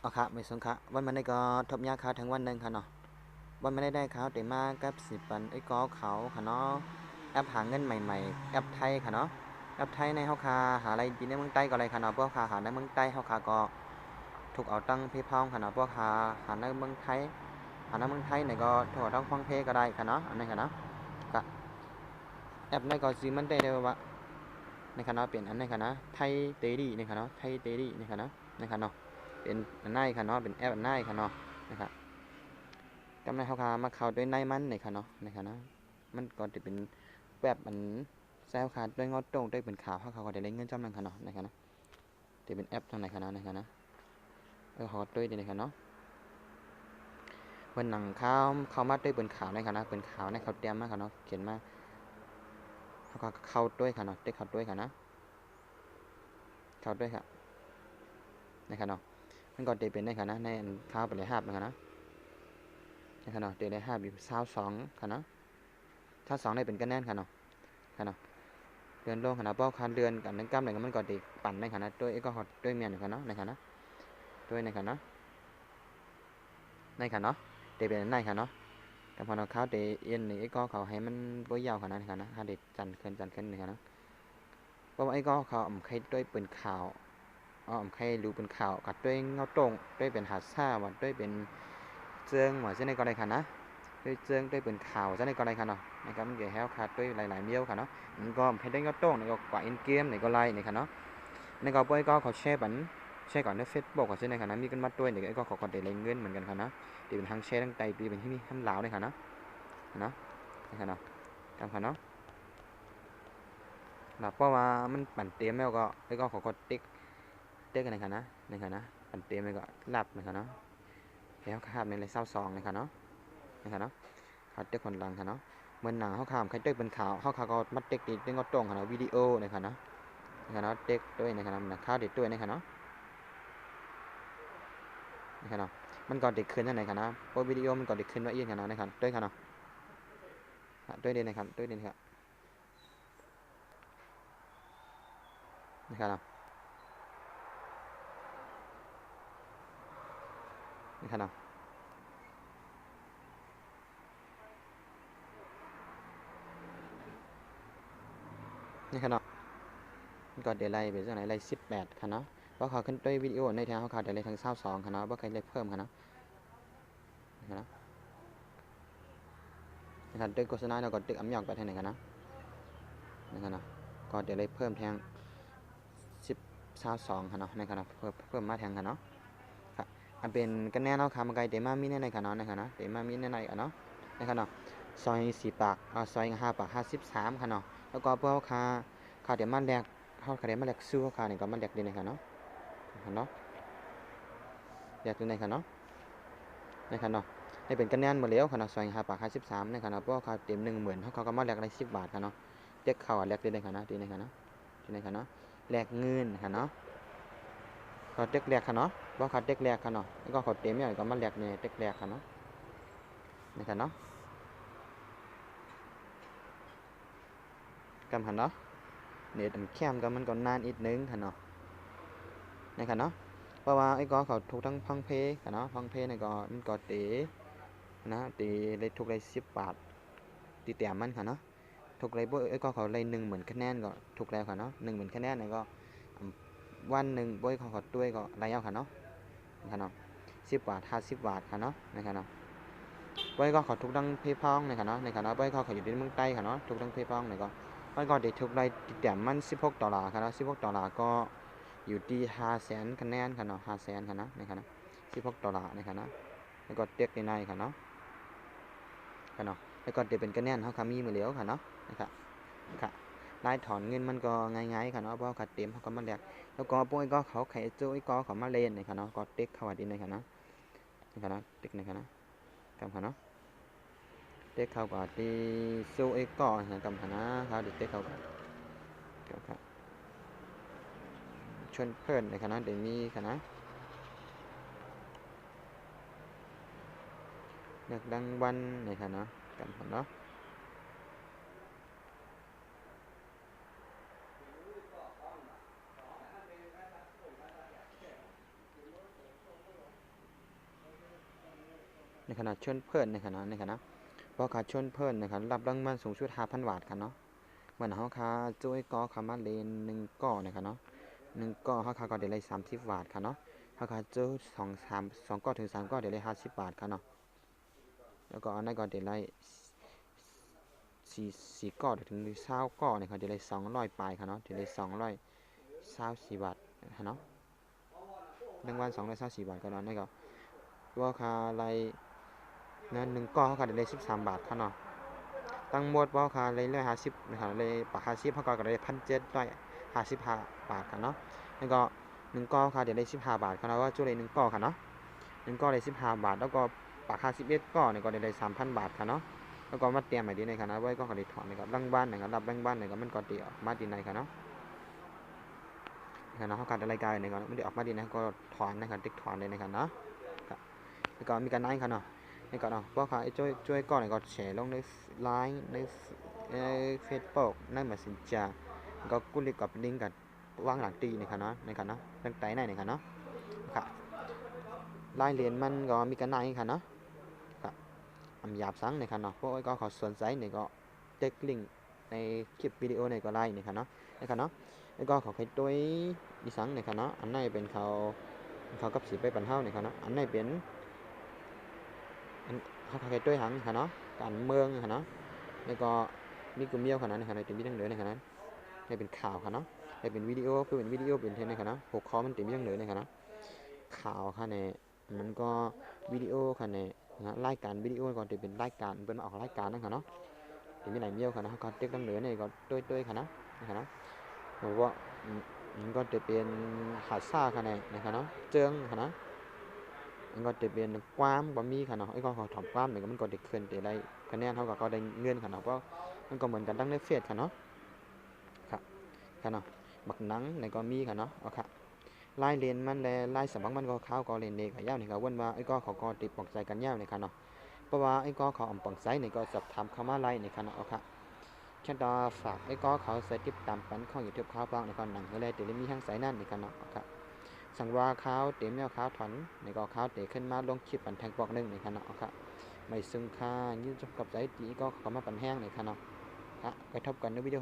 อ๋อครับไม่สงค่ะวันมันได้ก็ทบยาขาวทั้งวันหนึ่งค่ะเนาะวันไม่ได้ขาวแต่มากับสิปันไอ้ก็เขาค่ะเนาะแอปหาเงินใหม่ๆแอปไทยค่ะเนาะแอปไทยในเฮาคาหาอะไรดีในเมืองใต้ก็อะไรค่ะเนาะพวกคาหาในเมืองใต้เฮาคาก็ถูกเอาตั้งเพย์พองค่ะเนาะพวกหาในเมืองไทยหาในเมืองไทยเนี่ยก็ถูกเอาตั้งฟังเพย์ก็ได้ค่ะเนาะอันนี้ค่ะเนาะก็แอปในก็ซื้อมันได้เลยว่าในค่ะเนาะเป็นอันนี้ค่ะนะไทยเตดี้นี่ค่ะเนาะไทยเตดี้นี่ค่ะเนาะนี่ค่ะเนาะเป็นอันไหนค่ะเนาะเป็นแอปอันไหนค่ะเนาะนะครับ จำได้เขามาเขาด้วยในมันในค่ะเนาะในค่ะเนาะมันก็จะเป็นแบบมันแซวขาดด้วยงอตรงด้วยเป็นข่าวเขาก็ได้เล่นเงินจำนั่นค่ะเนาะในค่ะเนาะจะเป็นแอปทางไหนค่ะเนาะในค่ะเนาะเขาด้วยในค่ะเนาะวันหนังเขามาด้วยเป็นข่าวในค่ะนะเป็นข่าวในเขาเตรียมมาค่ะเนาะเขียนมาเขาก็เข้าด้วยค่ะเนาะได้เข้าด้วยค่ะนะเข้าด้วยค่ะในค่ะเนาะมันก็จะเป็นในค่ะนะในข่าวไปเลยห้าบนะคะนะในค่ะเนาะเดี๋ยวได้ห้าอยู่22ค่ะเนาะ22ได้เป็นคะแนนค่ะเนาะค่ะเนาะ เดือนลงขนาดป้อคันเดือนกันนั้นกล้ามไหนก็มันก็ติปั่นในขนาดด้วยก็หอดด้วยเมียนขนาดในขนาดด้วยในขนาดในขนาดเตเป็นในขนาดแต่พอเราเข้าเตเอ็นนี่ก็เขาให้มันบ่ยาวขนาดในขนาดฮาเด็ดจันขึ้นในขนาดเพราะว่าไอ้ก็เขาใครด้วยเป็นข่าวใครรู้เป็นข่าวกัดด้วยเงาตรงด้วยเป็นหาซ่าว่าด้วยเป็นเจืองว่าเช่นในก็ได้ขนาดด้วยเจืองด้วยเป็นข่าวเช่นในก็ได้ขนาดนะครับมันเกี่ยวกับขาดด้วยหลายๆเมียวขนาดมันก็ใครได้เงาตรงในก็กว่าอินเกมในก็ไล่ในขนาดในก็ไปก็เขาแชร์บันแชร์ก่อนในเฟซบุ๊กก็เช่นในขนาดมีกันมาด้วยในก็เขาก็ได้เงินเหมือนกันขนาดที่เป็นทางแชร์ทั้งใจปีเป็นที่นี่ทั้งลาวในขนาดนะในขนาดจำขนาดเพราะว่ามันปั่นเตรียมแล้วก็ไอ้ก็เขาก็เต็กกันในขนาดปั่นเตรียมแล้วก็หลับในขนาดแล้วขาดในเลย22ในขนาดในขนาดขาดเต็กคนหลังขนาดเมื่อหนาเขาขามใครเต็กเป็นข่าวเขาก็มัดเต็กตีเต็กก็ตรงขนาดวิดีโอในขนาดเต็กด้วยในขนาดข้าวเด็ดด้วยในขนาดมันก็เด็กขึ้นนั่นในขนาดโอ้วิดีโอมันก็เด็กขึ้นว่าเอียนขนาดในขนาดด้วยขนาดด้วยเด่นในขนาดด้วยเด่นครับในขนาดในขนาดในขนาดมันก็เดไลไปจากไหนไล18ขนาดเพราะเขาขึ้นด้วยวิดีโอในทางเขาขาดเดไลทาง22ขนาดเพราะใครเลยเพิ่มขนาดนะครับด้วยโฆษณาเราก็ตึกอ้ำยองไปทางไหนกันนะครับก็เดี๋ยวเลยเพิ่มแทง10 22ค่ะเนาะในขณะเพิ่มมาแทงค่ะเนาะครับอันเป็นกันแน่เนาะค่ะมันไกลเดมามีในค่ะเนาะในค่ะเนาะเดมามีในค่ะเนาะในค่ะเนาะซอย4ปากซอย5ปาก53ค่ะเนาะแล้วก็พวกค่าเดี๋ยวมาแลกค่าเดี๋ยวมาแลกซื้อค่านี่ก็มาแลกดีในค่ะเนาะเนาะแลกดีในค่ะเนาะในค่ะเนาะให้เป็นกันแน่นหมดแล้วค่ะเนาะซอย5ปาก53ในค่ะเนาะเพราะค่าเต็ม10,000เขาก็มาแลกได้10บาทค่ะเนาะเด็กเขาแลกดีในค่ะเนาะดีในค่ะเนาะดีในค่ะเนาะแลกเงินค่ะเนาะเขาเด็กแลกค่ะเนาะว่าเขาเด็กแลกค่ะเนาะแล้วก็เขาเต็มอย่างก็มาแลกเนี่ยเด็กแลกค่ะเนาะในค่ะเนาะกำหันเนาะเนี่ยมันแคมกันมันก็นานอีกนึงค่ะเนาะในค่ะเนาะเพราะว่าไอ้ก็เขาถูกทั้งพังเพค่ะเนาะพังเพเนี่ยก็มันก็นะตีเลยถูกเลย10 บาทตีแต้มมันค่ะเนาะถูกเลยบ่ไอ้ก็เขาเลย10,000 คะแนนก็ถูกแล้วค่ะเนาะ10,000 คะแนนเนี่ยก็วันหนึ่งบ่อยเขาด้วยก็ไรเอาค่ะเนาะค่ะเนาะ10 บาท50 บาทค่ะเนาะนะครับเนาะบ่อยก็เขาทุกดังเพย์พองนะครับเนาะนะครับเนาะบ่อยเขาอยู่ที่เมืองใต้ค่ะเนาะทุกดังเพย์พองเนี่ยก็บ่อยก็ได้ทุกได้แต้มมัน$16ค่ะเนาะ$16ก็อยู่ที่500,000 คะแนนค่ะเนาะ500,000ค่ะเนาะนะครับเนาะ$16นะครับเนาะแล้วก็เต็กในค่ะเนาะค่ะเนาะแล้วก็จะเป็นคะแนนเขาค่ะมีมาแล้วค่ะเนาะนะครับค่ะรายถอนเงินมันก็ง่ายๆค่ะเนาะเพราะเขาเต็มเขาก็มาแลกแล้วก็พวกก็เขาไขโจ้ยก็เขามาเล่นนะครับเนาะก็เต็กเขาว่าดีนะครับเนาะนะครับเนาะเต็กนะครับเนาะกำค่ะเนาะเต็กเขาก็ที่สู้ไอ้ก็กำค่ะนะเขาเด็กเต็กเขาก็ครับชวนเพื่อนนะครับเนาะเดี๋ยวมีค่ะนะเลือกดังวันนะครับเนาะกำค่ะเนาะ ขณะชวนเพิ่นในขณะเพราะขาชวนเพิ่นนะครับรับรางวัลสูงสุด 5,000 บาทค่ะเนาะเหมือนเฮาค่าโจ้ยกอคามาเล่น1ก้อนะครับเนาะ1ก้อเฮาค่าก็ได้เลย30 บาทค่ะเนาะเฮาค่าโจ้2 ก้อถึง 3 ก้อได้เลย50 บาทค่ะเนาะแล้วก็อันนั้นก็ได้เลย4ก้อถึง20ก้อนะครับได้เลย200ปลายค่ะเนาะได้เลย224 บาทค่ะเนาะรางวัล224 บาทก็เนาะนั่นก็ตัวค่าไลนั้น1ก้อเฮาก็ได้เลย13 บาทค่ะเนาะตั้งหมดว่าค่าเลย150นะครับเลยปาก50เฮาก็ได้1,755 บาทค่ะเนาะแล้วก็1ก้อค่าได้เลย15 บาทค่ะเนาะว่าจุเลย1ก้อค่ะเนาะ1ก้อได้15 บาทแล้วก็ปาก51ก้อเนี่ยก็ได้เลย 3,000 บาทค่ะเนาะแล้วก็มาเตรียมไว้ดีในค่ะนะไว้ก็ได้ถอนนะครับรางวัลนะครับรับรางวัลเนี่ยก็มันก็ได้ออกมาดีในค่ะเนาะค่ะเนาะเฮาก็ได้รายการเนี่ยก็มันได้ออกมาดีนะก็ถอนนะครับติ๊กถอนเลยนะครับเนาะครับแล้วก็มีการนั่นค่ะเนาะนี่ก็เนาะเพราะค่ะไอ้ช่วยก่อนเนี่ยก็แชร์ลงในไลน์ในFacebook ใน Messenger ก็กุลิกับลิงก์กับวางหลังตีนะครับเนาะนะครับเนาะตั้งแต่ไหนนะครับเนาะครับรายเรียนมันก็มีกันนั่นค่ะเนาะครับหยาบสังนะครับเนาะพวกไอ้ก็ขอสนใจเนี่ยก็เทคลิงก์ในคลิปวิดีโอเนี่ยก็ไลน์นะครับเนาะนะครับเนาะไอ้ก็ขอให้ตัวดิสังนะครับเนาะอันไหนเป็นเขากับสีไปปันเท่านะครับเนาะอันไหนเป็นเขาขอให้ตัวหังนะครับเนาะการเมืองนะครับเนาะแล้วก็มีกลุ่มเมี่ยวขนาดนะครับในเป็นวิดีโอเหนือนะครับนั้นให้เป็นข่าวครับเนาะให้เป็นวิดีโอเพื่อเป็นวิดีโอเป็นเทนนะครับเนาะหัวข้อมันเป็นวิดีโอเหนือนะครับเนาะข่าวค่ะเนี่ยมันก็วิดีโอค่ะเนี่ยนะรายการวิดีโอก่อนจะเป็นรายการเป็นออกรายการนะครับเนาะถึงมีหลายเมี่ยวค่ะนะก็เต็กตั้งเหนือเนี่ยก็ด้วยค่ะนะครับเนาะบอกว่ามันก็จะเป็นหาดซ่าค่ะเนี่ยนะครับเนาะเจิงค่ะนะมันก็จะเป็นความบะหมี่ค่ะเนาะไอ้ก็ขอถอมความเนี่ยมันก็ได้ขึ้นได้คะแนนเท่ากับก็ได้เงินค่ะเนาะเพราะมันก็เหมือนกันตั้งในเฟซค่ะเนาะครับค่ะเนาะบักหนังในก็มีค่ะเนาะโอเคลายเลนมันและลายสมองมันก็ข้าวก็เลนเด็กกับยาวนี่ก็วนว่าไอ้ก็เขาก็ติดปอกใจกันยาวนี่ค่ะเนาะเพราะว่าไอ้ก็เขาอ่ำปองไซนี่ก็สอบถามเข้ามาไล่นี่ค่ะเนาะโอเคฉันต่อฝากไอ้ก็เขาใส่ติดตามปันข้องอยู่ที่ข้าวปางในก่อนหนังเลยแต่มีทั้งสายนั่นนี่ค่ะเนาะโอเคสังว่าข้าวเต็มแมวข้าวถอนในก็ข้าวเตะขึ้นมาลงคลิปปันแทงปอกนึงนี่ค่ะเนาะโอเคไม่ซึ่งค่ายืนจบกับใจตีก็เขามาปันแห้งนี่ค่ะเนาะไปทบกันในวิดีโอ